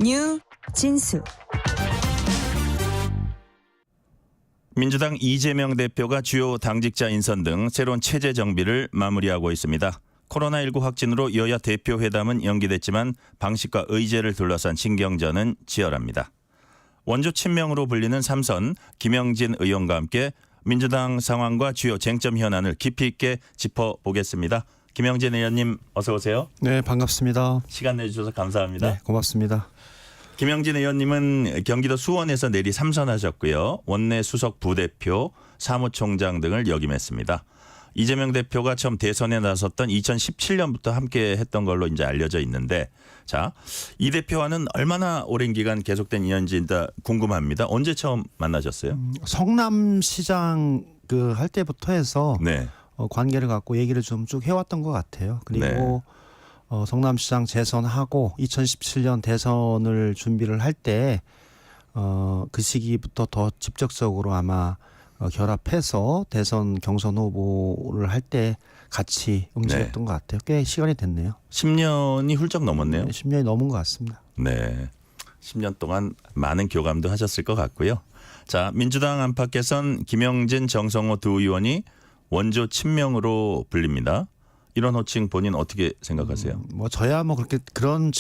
뉴 진수. 민주당 이재명 대표가 주요 당직자 인선 등 새로운 체제 정비를 마무리하고 있습니다. 코로나19 확진으로 여야 대표 회담은 연기됐지만 방식과 의제를 둘러싼 신경전은 치열합니다. 원조 친명으로 불리는 3선 김영진 의원과 함께 민주당 상황과 주요 쟁점 현안을 깊이 있게 짚어보겠습니다. 김영진 의원님 어서 오세요. 네, 반갑습니다. 시간 내주셔서 감사합니다. 네, 고맙습니다. 김영진 의원님은 경기도 수원에서 내리 3선하셨고요. 원내 수석 부대표, 사무총장 등을 역임했습니다. 이재명 대표가 처음 대선에 나섰던 2017년부터 함께 했던 걸로 이제 알려져 있는데, 자, 이 대표와는 얼마나 오랜 기간 계속된 인연인지 궁금합니다. 언제 처음 만나셨어요? 성남시장 할 때부터 해서 네. 관계를 갖고 얘기를 좀 쭉 해왔던 것 같아요. 그리고 성남시장 재선하고 2017년 대선을 준비를 할 때 그 시기부터 더 직접적으로 아마 결합해서 대선 경선 후보를 할 때 같이 움직였던 것 같아요. 꽤 시간이 됐네요. 10년이 훌쩍 넘었네요. 네, 10년이 넘은 것 같습니다. 네. 10년 동안 많은 교감도 하셨을 것 같고요. 자, 민주당 안팎에선 김영진, 정성호 두 의원이 원조 친명으로 불립니다. 이런 호칭 본인 어떻게 생각하세요? 저야 그렇게 그런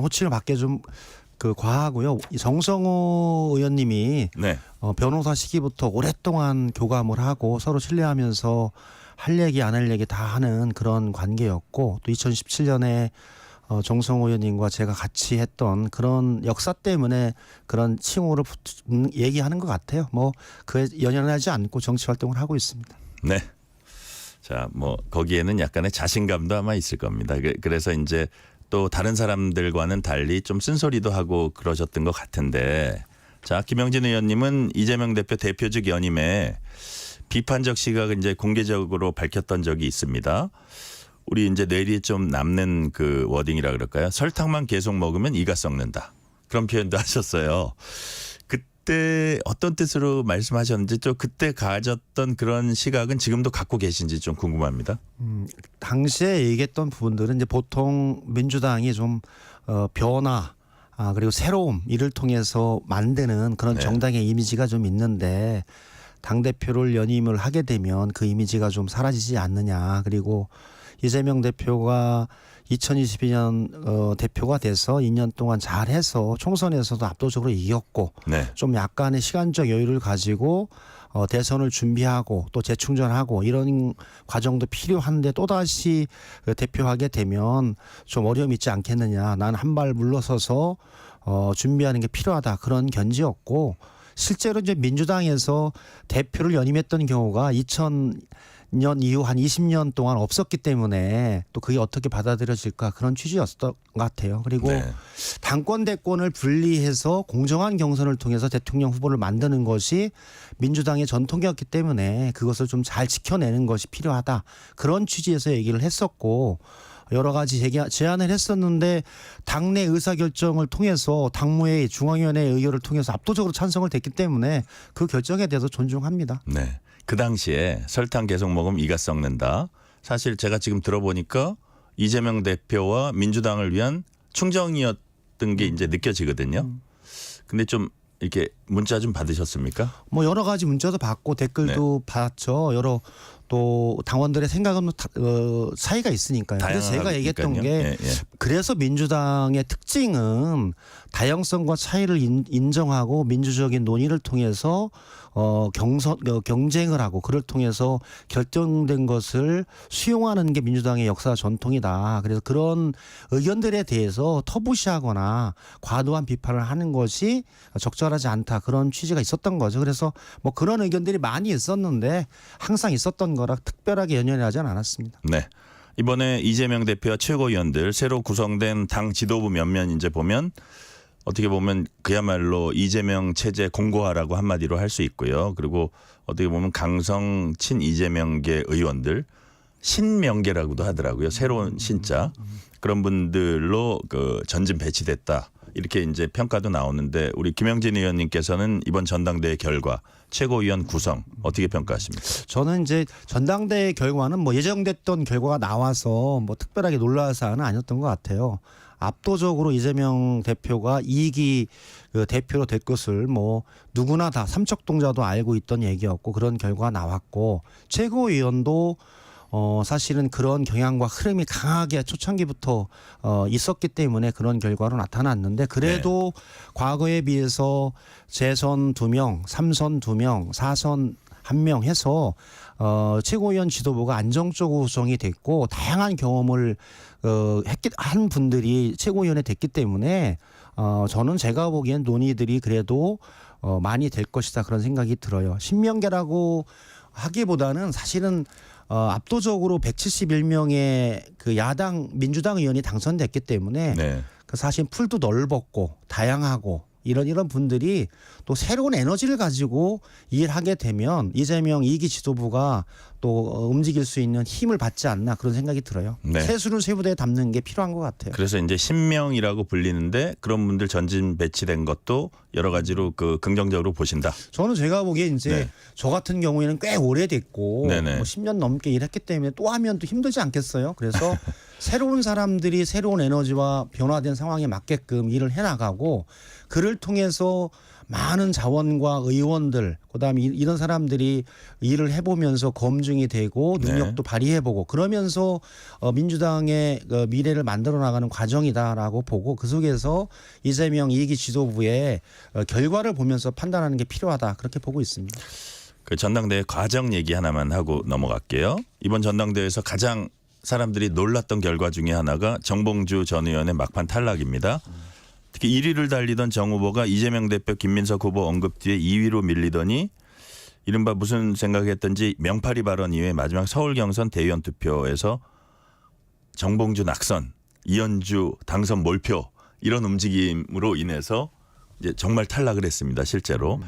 호칭을 받기 좀 과하고요. 이 정성호 의원님이 네. 변호사 시기부터 오랫동안 교감을 하고 서로 신뢰하면서 할 얘기 안 할 얘기 다 하는 그런 관계였고, 또 2017년에 정성호 의원님과 제가 같이 했던 그런 역사 때문에 그런 칭호를 얘기하는 것 같아요. 그에 연연하지 않고 정치 활동을 하고 있습니다. 네. 자, 거기에는 약간의 자신감도 아마 있을 겁니다. 그래서 이제 또 다른 사람들과는 달리 좀 쓴소리도 하고 그러셨던 것 같은데, 자, 김영진 의원님은 이재명 대표 대표직 연임에 비판적 시각을 이제 공개적으로 밝혔던 적이 있습니다. 우리 이제 뇌리에 좀 남는 그 워딩이라 그럴까요? 설탕만 계속 먹으면 이가 썩는다. 그런 표현도 하셨어요. 그때 어떤 뜻으로 말씀하셨는지, 또 그때 가졌던 그런 시각은 지금도 갖고 계신지 좀 궁금합니다. 당시에 얘기했던 부분들은 이제 보통 민주당이 좀 변화 그리고 새로움 이를 통해서 만드는 그런 정당의 이미지가 좀 있는데, 당대표를 연임을 하게 되면 그 이미지가 좀 사라지지 않느냐. 그리고 이재명 대표가 2022년 대표가 돼서 2년 동안 잘해서 총선에서도 압도적으로 이겼고, 좀 약간의 시간적 여유를 가지고 대선을 준비하고 또 재충전하고 이런 과정도 필요한데 또다시 대표하게 되면 좀 어려움이 있지 않겠느냐. 난 한 발 물러서서 준비하는 게 필요하다. 그런 견지였고, 실제로 이제 민주당에서 대표를 연임했던 경우가 2000년 이후 한 20년 동안 없었기 때문에 또 그게 어떻게 받아들여질까 그런 취지였던 것 같아요. 그리고 당권 대권을 분리해서 공정한 경선을 통해서 대통령 후보를 만드는 것이 민주당의 전통이었기 때문에 그것을 좀 잘 지켜내는 것이 필요하다. 그런 취지에서 얘기를 했었고, 여러 가지 제안을 했었는데 당내 의사결정을 통해서 당무회의 중앙위원회의 의결을 통해서 압도적으로 찬성을 됐기 때문에 그 결정에 대해서 존중합니다. 네. 그 당시에 설탕 계속 먹으면 이가 썩는다. 사실 제가 지금 들어보니까 이재명 대표와 민주당을 위한 충정이었던 게 이제 느껴지거든요. 근데 좀 이렇게 문자 좀 받으셨습니까? 여러 가지 문자도 받고 댓글도 받았죠. 또 당원들의 생각은 차이가 있으니까요. 그래서 제가 얘기했던 게 그래서 민주당의 특징은 다양성과 차이를 인정하고 민주적인 논의를 통해서 경쟁을 하고 그를 통해서 결정된 것을 수용하는 게 민주당의 역사 전통이다. 그래서 그런 의견들에 대해서 터부시하거나 과도한 비판을 하는 것이 적절하지 않다. 그런 취지가 있었던 거죠. 그래서 그런 의견들이 많이 있었는데 항상 있었던 거라 특별하게 연연하지는 않았습니다. 네. 이번에 이재명 대표와 최고위원들 새로 구성된 당 지도부 몇몇 이제 보면 어떻게 보면 그야말로 이재명 체제 공고화라고 한마디로 할 수 있고요. 그리고 어떻게 보면 강성 친 이재명계 의원들 신명계라고도 하더라고요. 새로운 신자 그런 분들로 전진 배치됐다. 이렇게 이제 평가도 나오는데, 우리 김영진 의원님께서는 이번 전당대회 결과 최고위원 구성 어떻게 평가하십니까? 저는 이제 전당대회 결과는 예정됐던 결과가 나와서 특별하게 놀랄 사안은 아니었던 것 같아요. 압도적으로 이재명 대표가 2기 그 대표로 될 것을 뭐 누구나 다 삼척동자도 알고 있던 얘기였고 그런 결과가 나왔고 최고위원도 사실은 그런 경향과 흐름이 강하게 초창기부터 있었기 때문에 그런 결과로 나타났는데 그래도 과거에 비해서 재선 2명, 3선 2명, 4선 1명 해서 최고위원 지도부가 안정적으로 구성이 됐고 다양한 경험을 한 분들이 최고위원에 됐기 때문에 저는 제가 보기엔 논의들이 그래도 많이 될 것이다 그런 생각이 들어요. 신명계라고 하기보다는 사실은 압도적으로 171명의 그 야당 민주당 의원이 당선됐기 때문에 네. 그 사실 풀도 넓었고 다양하고 이런 분들이 또 새로운 에너지를 가지고 일하게 되면 이재명 2기 지도부가 또 움직일 수 있는 힘을 받지 않나 그런 생각이 들어요. 네. 세수를 세부대에 담는 게 필요한 것 같아요. 그래서 이제 신명이라고 불리는데 그런 분들 전진 배치된 것도 여러 가지로 그 긍정적으로 보신다. 저는 제가 보기에 이제 네. 저 같은 경우에는 꽤 오래됐고 네네. 뭐 10년 넘게 일했기 때문에 또 하면 또 힘들지 않겠어요. 그래서 새로운 사람들이 새로운 에너지와 변화된 상황에 맞게끔 일을 해나가고 그를 통해서 많은 자원과 의원들 그다음에 이런 사람들이 일을 해보면서 검증이 되고 능력도 발휘해보고 그러면서 민주당의 미래를 만들어 나가는 과정이다라고 보고 그 속에서 이재명 2기 지도부의 결과를 보면서 판단하는 게 필요하다 그렇게 보고 있습니다. 그 전당대회 과정 얘기 하나만 하고 넘어갈게요. 이번 전당대회에서 가장 사람들이 놀랐던 결과 중에 하나가 정봉주 전 의원의 막판 탈락입니다. 특히 1위를 달리던 정 후보가 이재명 대표 김민석 후보 언급 뒤에 2위로 밀리더니 이른바 무슨 생각했던지 명파리 발언 이후에 마지막 서울 경선 대의원 투표에서 정봉주 낙선, 이현주 당선 몰표 이런 움직임으로 인해서 이제 정말 탈락을 했습니다. 실제로.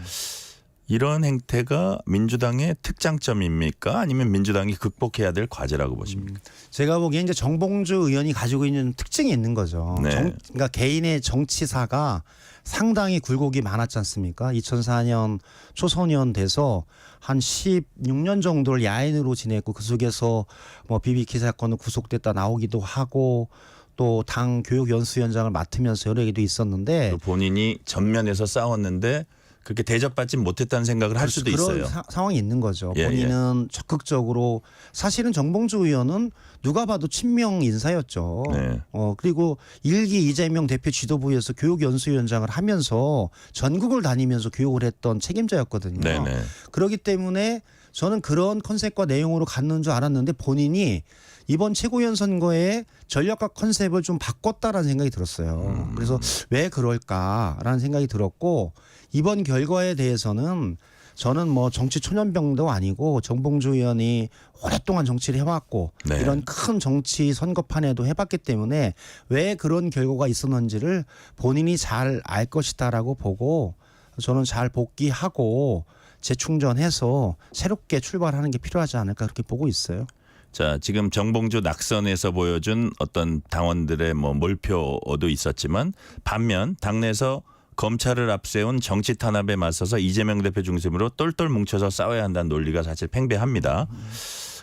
이런 행태가 민주당의 특장점입니까? 아니면 민주당이 극복해야 될 과제라고 보십니까? 제가 보기엔 이제 정봉주 의원이 가지고 있는 특징이 있는 거죠. 네. 그러니까 개인의 정치사가 상당히 굴곡이 많았지 않습니까? 2004년 초선 의원 돼서 한 16년 정도를 야인으로 지냈고 그 속에서 뭐 BBK 사건으로 구속됐다 나오기도 하고 또 당 교육연수위원장을 맡으면서 여러 얘기도 있었는데 또 본인이 전면에서 싸웠는데 그렇게 대접받지 못했다는 생각을 할 수도 그런 있어요. 상황이 있는 거죠. 예, 본인은 적극적으로 사실은 정봉주 의원은 누가 봐도 친명 인사였죠. 네. 그리고 1기 이재명 대표 지도부에서 교육연수위원장을 하면서 전국을 다니면서 교육을 했던 책임자였거든요. 네네. 그렇기 때문에 저는 그런 컨셉과 내용으로 갔는 줄 알았는데 본인이 이번 최고위원 선거에 전략과 컨셉을 좀 바꿨다라는 생각이 들었어요. 그래서 왜 그럴까라는 생각이 들었고 이번 결과에 대해서는 저는 뭐 정치 초년병도 아니고 정봉주 의원이 오랫동안 정치를 해왔고 네. 이런 큰 정치 선거판에도 해봤기 때문에 왜 그런 결과가 있었는지를 본인이 잘 알 것이다라고 보고 저는 잘 복귀하고 재충전해서 새롭게 출발하는 게 필요하지 않을까 그렇게 보고 있어요. 자, 지금 정봉주 낙선에서 보여준 어떤 당원들의 뭐 몰표도 있었지만 반면 당내에서 검찰을 앞세운 정치 탄압에 맞서서 이재명 대표 중심으로 똘똘 뭉쳐서 싸워야 한다는 논리가 사실 팽배합니다.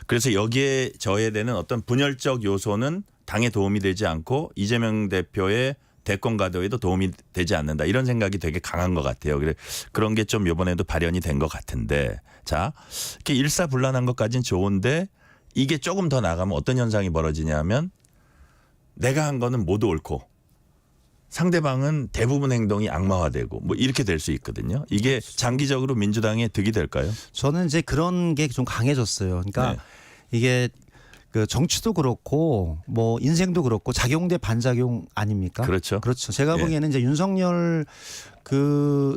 그래서 여기에 저해되는 어떤 분열적 요소는 당에 도움이 되지 않고 이재명 대표의 대권 가도에도 도움이 되지 않는다. 이런 생각이 되게 강한 것 같아요. 그런 게 좀 이번에도 발현이 된 것 같은데 자, 이렇게 일사불란한 것까지는 좋은데 이게 조금 더 나가면 어떤 현상이 벌어지냐면 내가 한 거는 모두 옳고 상대방은 대부분 행동이 악마화되고 뭐 이렇게 될 수 있거든요. 이게 장기적으로 민주당에 득이 될까요? 저는 이제 그런 게 좀 강해졌어요. 그러니까 네. 이게 그 정치도 그렇고 뭐 인생도 그렇고 작용 대 반작용 아닙니까? 그렇죠. 그렇죠. 제가 예. 보기에는 이제 윤석열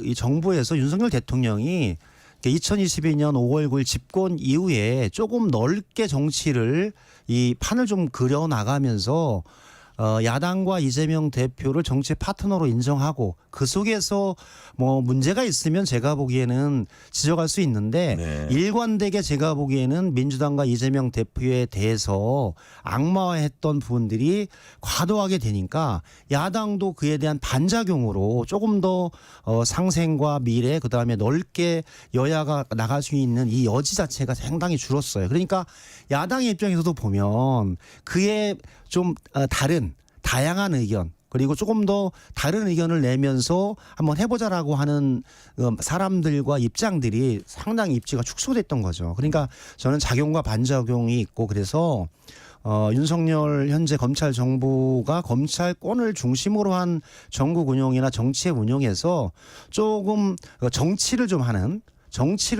이 정부에서 윤석열 대통령이 2022년 5월 9일 집권 이후에 조금 넓게 정치를 이 판을 좀 그려 나가면서 야당과 이재명 대표를 정치 파트너로 인정하고 그 속에서 뭐 문제가 있으면 제가 보기에는 지적할 수 있는데 네. 일관되게 제가 보기에는 민주당과 이재명 대표에 대해서 악마화했던 부분들이 과도하게 되니까 야당도 그에 대한 반작용으로 조금 더 상생과 미래 그다음에 넓게 여야가 나갈 수 있는 이 여지 자체가 상당히 줄었어요. 그러니까 야당 입장에서도 보면 그의 좀 다양한 의견 그리고 조금 더 다른 의견을 내면서 한번 해보자라고 하는 사람들과 입장들이 상당히 입지가 축소됐던 거죠. 그러니까 저는 작용과 반작용이 있고 그래서 윤석열 현재 검찰 정부가 검찰권을 중심으로 한 전국 운영이나 정치의 운영에서 조금 정치를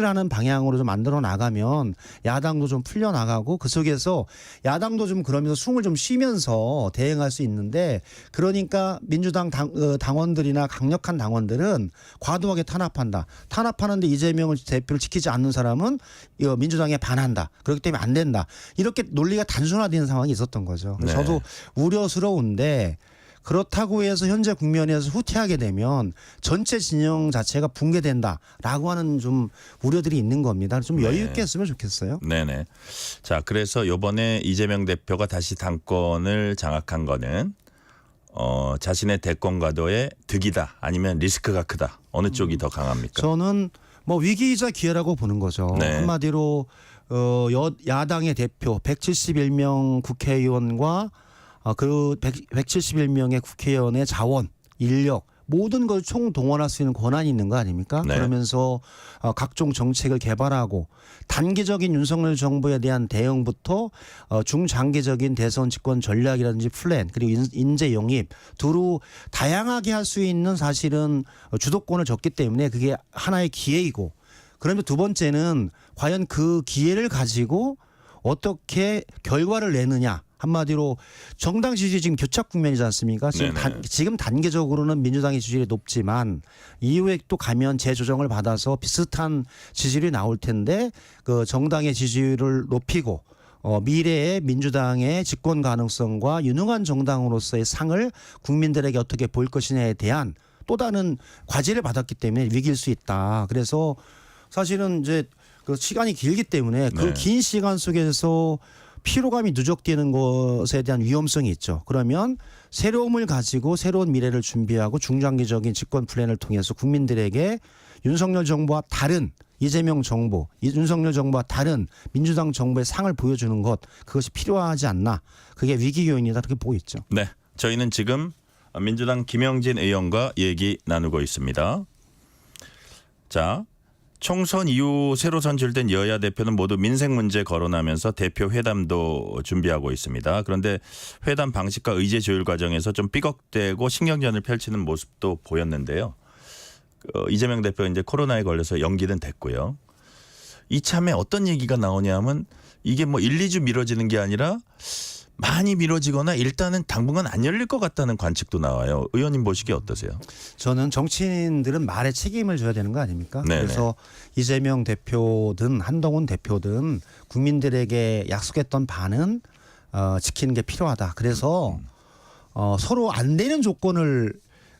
하는 방향으로 좀 만들어 나가면 야당도 좀 풀려 나가고 그 속에서 야당도 좀 그러면서 숨을 좀 쉬면서 대응할 수 있는데 그러니까 민주당 당원들이나 강력한 당원들은 과도하게 탄압한다. 탄압하는데 이재명을 대표를 지키지 않는 사람은 민주당에 반한다. 그렇기 때문에 안 된다. 이렇게 논리가 단순화되는 상황이 있었던 거죠. 그래서 네. 저도 우려스러운데 그렇다고 해서 현재 국면에서 후퇴하게 되면 전체 진영 자체가 붕괴된다라고 하는 좀 우려들이 있는 겁니다. 좀 여유 있게 했으면 좋겠어요. 네네. 자, 그래서 이번에 이재명 대표가 다시 당권을 장악한 거는 자신의 대권 가도의 득이다 아니면 리스크가 크다. 어느 쪽이 더 강합니까? 저는 뭐 위기이자 기회라고 보는 거죠. 네. 한마디로 야당의 대표 171명 국회의원과 그 171명의 국회의원의 자원, 인력 모든 걸 총동원할 수 있는 권한이 있는 거 아닙니까? 네. 그러면서 각종 정책을 개발하고 단기적인 윤석열 정부에 대한 대응부터 중장기적인 대선 집권 전략이라든지 플랜 그리고 인재 영입 두루 다양하게 할 수 있는 사실은 주도권을 줬기 때문에 그게 하나의 기회이고 그러면 두 번째는 과연 그 기회를 가지고 어떻게 결과를 내느냐. 한마디로 정당 지지율이 지금 교착 국면이지 않습니까? 지금 단계적으로는 민주당의 지지율이 높지만 이후에 또 가면 재조정을 받아서 비슷한 지지율이 나올 텐데 그 정당의 지지율을 높이고 미래의 민주당의 집권 가능성과 유능한 정당으로서의 상을 국민들에게 어떻게 보일 것이냐에 대한 또 다른 과제를 받았기 때문에 위기일 수 있다. 그래서 사실은 이제 그 시간이 길기 때문에 그 긴 시간 속에서 피로감이 누적되는 것에 대한 위험성이 있죠. 그러면 새로움을 가지고 새로운 미래를 준비하고 중장기적인 집권 플랜을 통해서 국민들에게 윤석열 정부와 다른 이재명 정부, 윤석열 정부와 다른 민주당 정부의 상을 보여주는 것 그것이 필요하지 않나. 그게 위기 요인이다 이렇게 보고 있죠. 네, 저희는 지금 민주당 김영진 의원과 얘기 나누고 있습니다. 자. 총선 이후 새로 선출된 여야 대표는 모두 민생 문제 거론하면서 대표 회담도 준비하고 있습니다. 그런데 회담 방식과 의제 조율 과정에서 좀 삐걱대고 신경전을 펼치는 모습도 보였는데요. 이재명 대표 이제 코로나에 걸려서 연기는 됐고요. 이참에 어떤 얘기가 나오냐면 이게 뭐 1, 2주 미뤄지는 게 아니라 많이 미뤄지거나 일단은 당분간 안 열릴 것 같다는 관측도 나와요. 의원님 보시기에 어떠세요? 저는 정치인들은 말에 책임을 져야 되는 거 아닙니까? 네네. 그래서 이재명 대표든 한동훈 대표든 국민들에게 약속했던 바는 지키는 게 필요하다. 그래서 서로 안 되는 조건을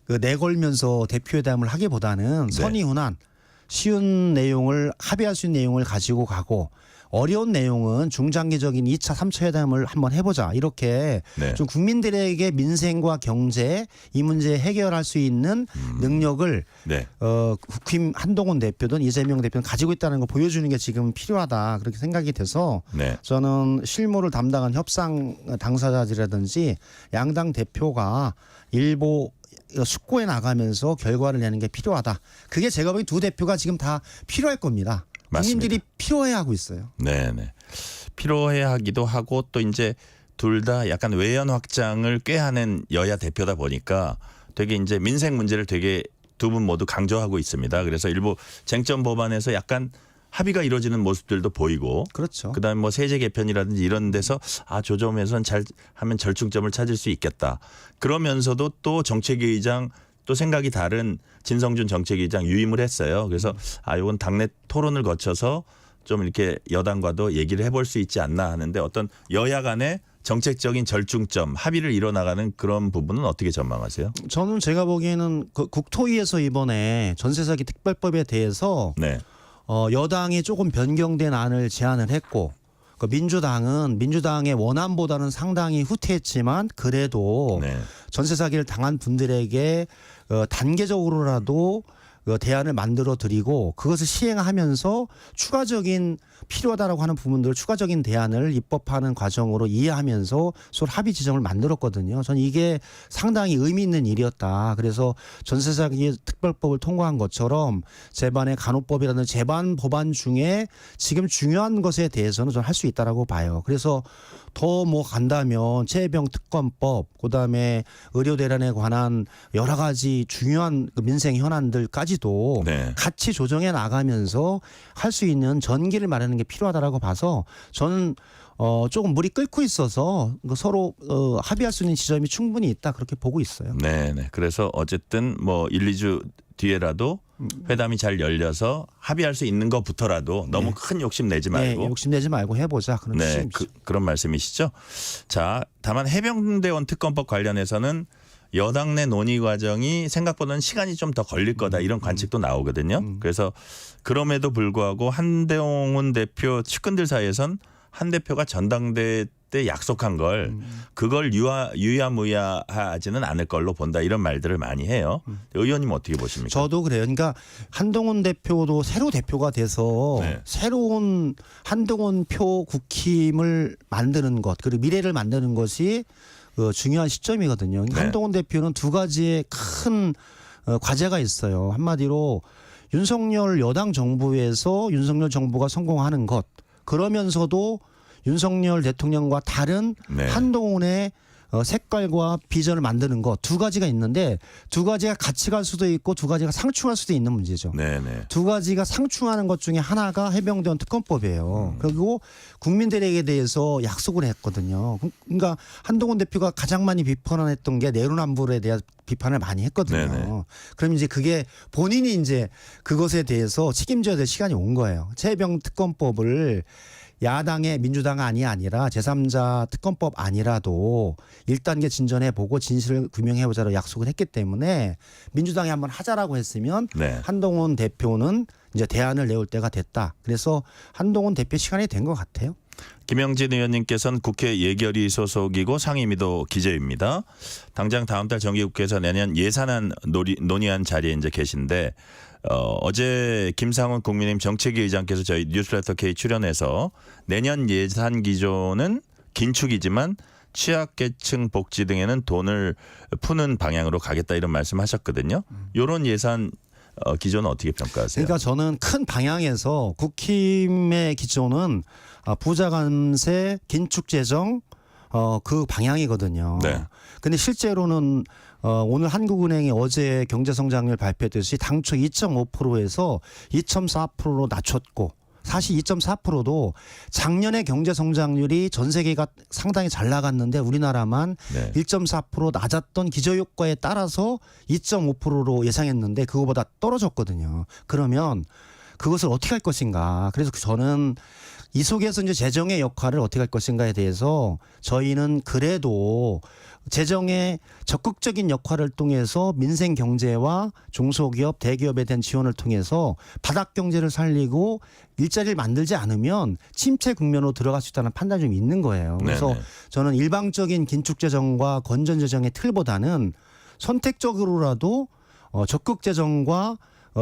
내걸면서 대표회담을 하기보다는 선의훈한 쉬운 내용을 합의할 수 있는 내용을 가지고 가고 어려운 내용은 중장기적인 2차, 3차 회담을 한번 해보자. 이렇게 좀 국민들에게 민생과 경제 이 문제 해결할 수 있는 능력을 국힘 한동훈 대표든 이재명 대표는 가지고 있다는 거 보여주는 게 지금 필요하다. 그렇게 생각이 돼서 저는 실무를 담당한 협상 당사자들이라든지 양당 대표가 일부 숙고해 나가면서 결과를 내는 게 필요하다. 그게 제가 보기엔 두 대표가 지금 다 필요할 겁니다. 국민들이 필요해하고 있어요. 네네. 필요해하기도 하고 또 이제 둘 다 약간 외연 확장을 꾀하는 여야 대표다 보니까 되게 이제 민생 문제를 되게 두 분 모두 강조하고 있습니다. 그래서 일부 쟁점 법안에서 약간 합의가 이루어지는 모습들도 보이고, 그렇죠. 그다음에 뭐 세제 개편이라든지 이런 데서 조 점에선 잘 하면 절충점을 찾을 수 있겠다. 그러면서도 또 정책위의장 또 생각이 다른 진성준 정책위의장 유임을 했어요. 그래서 이건 당내 토론을 거쳐서 좀 이렇게 여당과도 얘기를 해볼 수 있지 않나 하는데 어떤 여야 간의 정책적인 절충점 합의를 이뤄나가는 그런 부분은 어떻게 전망하세요? 저는 제가 보기에는 그 국토위에서 이번에 전세사기 특별법에 대해서 여당이 조금 변경된 안을 제안을 했고 그 민주당은 민주당의 원안보다는 상당히 후퇴했지만 그래도 전세 사기를 당한 분들에게 단계적으로라도 대안을 만들어 드리고 그것을 시행하면서 추가적인 필요하다라고 하는 부분들 추가적인 대안을 입법하는 과정으로 이해하면서 서로 합의 지점을 만들었거든요. 저는 이게 상당히 의미 있는 일이었다. 그래서 전세사기 특별법을 통과한 것처럼 재반의 간호법이라는 재반 법안 중에 지금 중요한 것에 대해서는 저는 할 수 있다라고 봐요. 그래서 더 뭐 간다면 최혜병 특검법, 그다음에 의료 대란에 관한 여러 가지 중요한 그 민생 현안들까지도 네. 같이 조정해 나가면서 할 수 있는 전기를 마련하는 게 필요하다라고 봐서 저는 조금 물이 끓고 있어서 서로 합의할 수 있는 지점이 충분히 있다 그렇게 보고 있어요. 네, 네. 그래서 어쨌든 뭐 1, 2주 뒤에라도 회담이 잘 열려서 합의할 수 있는 것부터라도 너무 큰 욕심 내지 말고 네, 욕심내지 말고 해보자 그런 네, 취지입니다. 그런 말씀이시죠. 자, 다만 해병대원 특검법 관련해서는 여당 내 논의 과정이 생각보다는 시간이 좀 더 걸릴 거다 이런 관측도 나오거든요. 그래서 그럼에도 불구하고 한동훈 대표 측근들 사이에선 한 대표가 전당대회 때 약속한 걸 그걸 유야무야하지는 않을 걸로 본다 이런 말들을 많이 해요. 의원님 어떻게 보십니까? 저도 그래요. 그러니까 한동훈 대표도 새로 대표가 돼서 네. 새로운 한동훈 표 국힘을 만드는 것 그리고 미래를 만드는 것이 중요한 시점이거든요. 그러니까 네. 한동훈 대표는 두 가지의 큰 과제가 있어요. 한마디로 윤석열 여당 정부에서 윤석열 정부가 성공하는 것 그러면서도 윤석열 대통령과 다른 네. 한동훈의 색깔과 비전을 만드는 것 두 가지가 있는데 두 가지가 같이 갈 수도 있고 두 가지가 상충할 수도 있는 문제죠. 네, 네. 두 가지가 상충하는 것 중에 하나가 해병대원 특검법이에요. 그리고 국민들에게 대해서 약속을 했거든요. 그러니까 한동훈 대표가 가장 많이 비판했던 게 내로남불에 대한 비판을 많이 했거든요. 네네. 그럼 이제 그게 본인이 이제 그것에 대해서 책임져야 될 시간이 온 거예요. 최혜병 특검법을 야당의 민주당이 아니라 제3자 특검법 아니라도 1단계 진전해보고 진실을 규명해보자로 약속을 했기 때문에 민주당이 한번 하자라고 했으면 네. 한동훈 대표는 이제 대안을 내올 때가 됐다. 그래서 한동훈 대표 시간이 된 것 같아요. 김영진 의원님께서는 국회 예결위 소속이고 상임위도 기재입니다. 당장 다음 달 정기국회에서 내년 예산안 논의한 자리에 이제 계신데 어제 김상훈 국민의힘 정책위 의장께서 저희 뉴스레터 K 출연해서 내년 예산 기조는 긴축이지만 취약계층 복지 등에는 돈을 푸는 방향으로 가겠다 이런 말씀하셨거든요. 이런 예산 기조는 어떻게 평가하세요? 그러니까 저는 큰 방향에서 국힘의 기조는 부자 감세 긴축 재정 그 방향이거든요. 네. 근데 실제로는 오늘 한국은행이 어제 경제성장률 발표했듯이 당초 2.5%에서 2.4%로 낮췄고 사실 2.4%도 작년에 경제 성장률이 전 세계가 상당히 잘 나갔는데 우리나라만 네. 1.4% 낮았던 기저효과에 따라서 2.5%로 예상했는데 그거보다 떨어졌거든요. 그러면 그것을 어떻게 할 것인가. 그래서 저는 이 속에서 이제 재정의 역할을 어떻게 할 것인가에 대해서 저희는 그래도 재정의 적극적인 역할을 통해서 민생 경제와 중소기업, 대기업에 대한 지원을 통해서 바닥 경제를 살리고 일자리를 만들지 않으면 침체 국면으로 들어갈 수 있다는 판단이 좀 있는 거예요. 그래서 네네. 저는 일방적인 긴축 재정과 건전 재정의 틀보다는 선택적으로라도 적극 재정과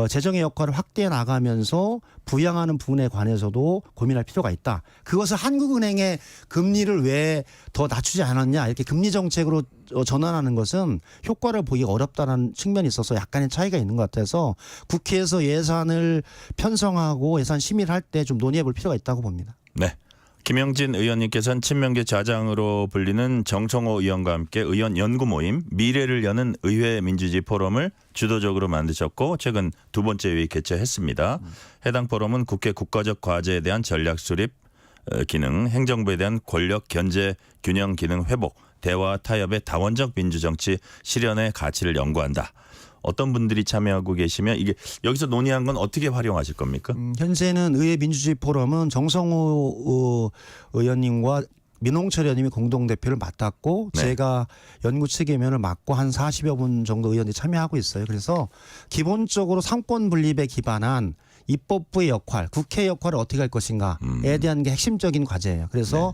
재정의 역할을 확대해 나가면서 부양하는 부분에 관해서도 고민할 필요가 있다. 그것을 한국은행의 금리를 왜 더 낮추지 않았냐 이렇게 금리 정책으로 전환하는 것은 효과를 보기 어렵다는 측면이 있어서 약간의 차이가 있는 것 같아서 국회에서 예산을 편성하고 예산 심의를 할 때 좀 논의해 볼 필요가 있다고 봅니다. 네. 김영진 의원님께서는 친명계 좌장으로 불리는 정성호 의원과 함께 의원 연구 모임 미래를 여는 의회 민주주의 포럼을 주도적으로 만드셨고 최근 두 번째 회의 개최했습니다. 해당 포럼은 국회 국가적 과제에 대한 전략 수립 기능, 행정부에 대한 권력 견제 균형 기능 회복, 대화 타협의 다원적 민주정치 실현의 가치를 연구한다. 어떤 분들이 참여하고 계시면 이게 여기서 논의한 건 어떻게 활용하실 겁니까? 현재는 의회 민주주의 포럼은 정성호 의원님과 민홍철 의원님이 공동대표를 맡았고 네. 제가 연구 책임면을 맡고 한 40여 분 정도 의원들이 참여하고 있어요. 그래서 기본적으로 상권 분립에 기반한 입법부의 역할, 국회의 역할을 어떻게 할 것인가에 대한 게 핵심적인 과제예요. 그래서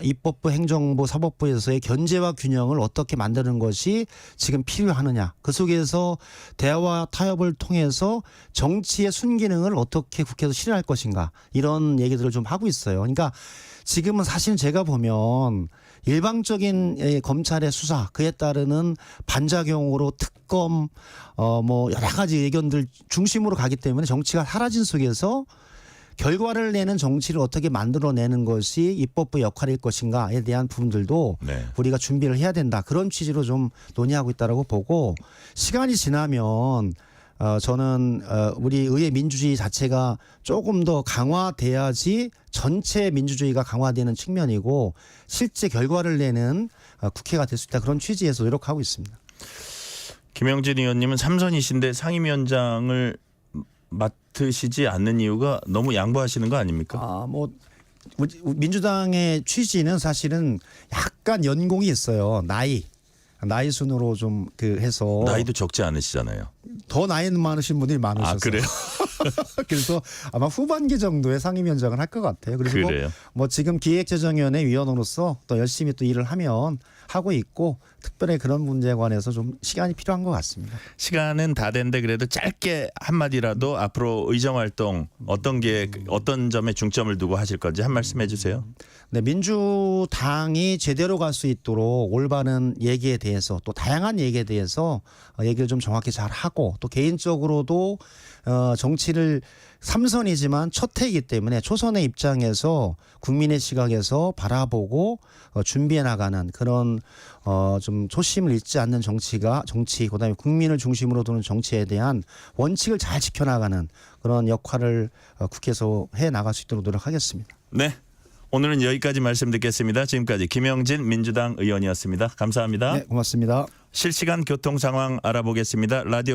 입법부, 행정부, 사법부에서의 견제와 균형을 어떻게 만드는 것이 지금 필요하느냐. 그 속에서 대화와 타협을 통해서 정치의 순기능을 어떻게 국회에서 실현할 것인가. 이런 얘기들을 좀 하고 있어요. 그러니까 지금은 사실 제가 보면 일방적인 검찰의 수사, 그에 따르는 반작용으로 특검, 뭐 여러 가지 의견들 중심으로 가기 때문에 정치가 사라진 속에서 결과를 내는 정치를 어떻게 만들어내는 것이 입법부 역할일 것인가에 대한 부분들도 네. 우리가 준비를 해야 된다. 그런 취지로 좀 논의하고 있다라고 보고 시간이 지나면 저는 우리 의회 민주주의 자체가 조금 더 강화돼야지 전체 민주주의가 강화되는 측면이고 실제 결과를 내는 국회가 될 수 있다. 그런 취지에서 노력하고 있습니다. 김영진 의원님은 삼선이신데 상임위원장을 맡으시지 않는 이유가 너무 양보하시는 거 아닙니까? 뭐 민주당의 취지는 사실은 약간 연공이 있어요. 나이 순으로 좀 해서 나이도 적지 않으시잖아요. 더 나이 많으신 분들이 많으셔서 아, 그래요? 그래서 아마 후반기 정도에 상임위원장을 할 것 같아요. 그래서 그래요? 뭐 지금 기획재정위원회 위원으로서 또 열심히 또 일을 하고 있고 특별히 그런 문제에 관해서 좀 시간이 필요한 것 같습니다. 시간은 다 됐는데 그래도 짧게 한마디라도 앞으로 의정활동 어떤 점에 중점을 두고 하실 건지 한 말씀 해주세요. 네, 민주당이 제대로 갈 수 있도록 올바른 얘기에 대해서 또 다양한 얘기에 대해서 얘기를 좀 정확히 잘 하고 또 개인적으로도 정치를 3선이지만 첫 해이기 때문에 초선의 입장에서 국민의 시각에서 바라보고 준비해 나가는 그런 좀 초심을 잃지 않는 정치 그다음에 국민을 중심으로 두는 정치에 대한 원칙을 잘 지켜나가는 그런 역할을 국회에서 해 나갈 수 있도록 노력하겠습니다. 네. 오늘은 여기까지 말씀 듣겠습니다. 지금까지 김영진 민주당 의원이었습니다. 감사합니다. 네, 고맙습니다. 실시간 교통 상황 알아보겠습니다. 라디오